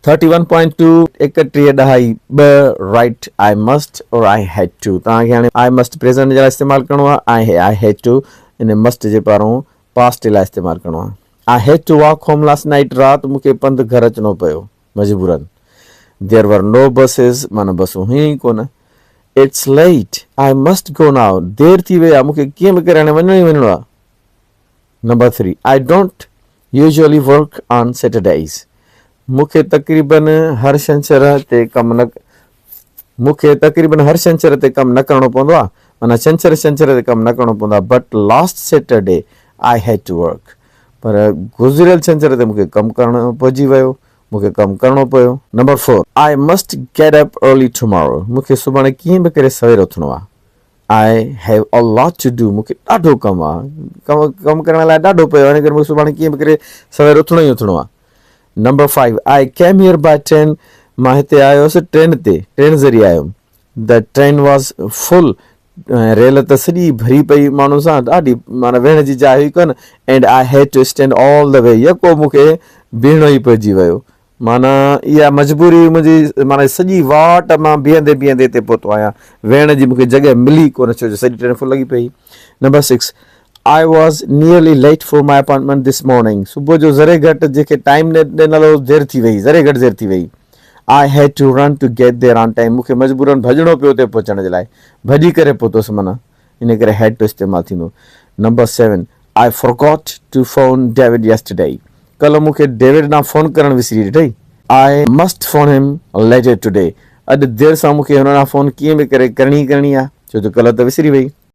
31.2 31 ॾहाई ॿ right I must और आई had two तव्हांखे हाणे आई मस्ट प्रेज़ेंट जे लाइ इस्तेमालु करिणो आहे आई हैड टू इन मस्ट जे पारां पास्ट लाइ इस्तेमालु करिणो आहे I had to walk home last night राति मूंखे पंधु घर अचिणो पियो मजबूरन देयर वर नो बसिस माना बसूं हुयूं ई कोन it's late I must go now देरि थी वई आहे मूंखे कीअं बि करे हाणे वञिणो ई वञिणो आहे number 3 I don't usually work on Saturdays मूंखे तक़रीबन हर छंछर ते कमु न करिणो पवंदो आहे माना छंछर ते कमु न करिणो पवंदो आहे but last Saturday I had two work पर गुज़िरियल छंछर ते मूंखे कमु करणो पइजी वियो मूंखे कमु करिणो पियो number 4 I must get up early tomorrow मूंखे सुभाणे कीअं बि करे सवेर उथणो आहे I have a lot to do मूंखे ॾाढो कमु आहे कमु करण लाइ ॾाढो पियो हिन करे मूंखे सुभाणे कीअं बि करे सवेर उथणो ई उथणो आहे number 5 I came here by train मां हिते आयो हुउसि ट्रेन ज़रिए आयुमि द ट्रेन वॉज़ फुल रेल त सॼी भरी पई माण्हू सां ॾाढी माना वेहण जी जाइ हुई कोन and I had to stand all the way यको मूंखे बीहणो ई पइजी वियो माना इहा मजबूरी मुंहिंजी माना सॼी वाट मां बीहंदे हिते पहुतो आहियां वेहण जी मूंखे जॻह मिली कोन छो जो सॼी ट्रेन फुल लॻी पई number 6 I was nearly late for my appointment this morning. सुबुह जो ज़रे घटि जेके टाइम ॾिनल हो देरि थी वई I had to run to get there on time. मूंखे मजबूरन भॼणो पियो उते पहुचण जे लाइ भॼी करे पहुतुसि माना इन करे had to इस्तेमालु थींदो number 7 I forgot to phone David yesterday. कल्ह मूंखे डेविड ॾांहुं फ़ोन करणु विसरी ॾिठई I must phone him later today. अॼु देरि सां मूंखे हुन ॾांहुं फ़ोन कीअं बि करे करणी आहे छो जो कल्ह त विसरी वई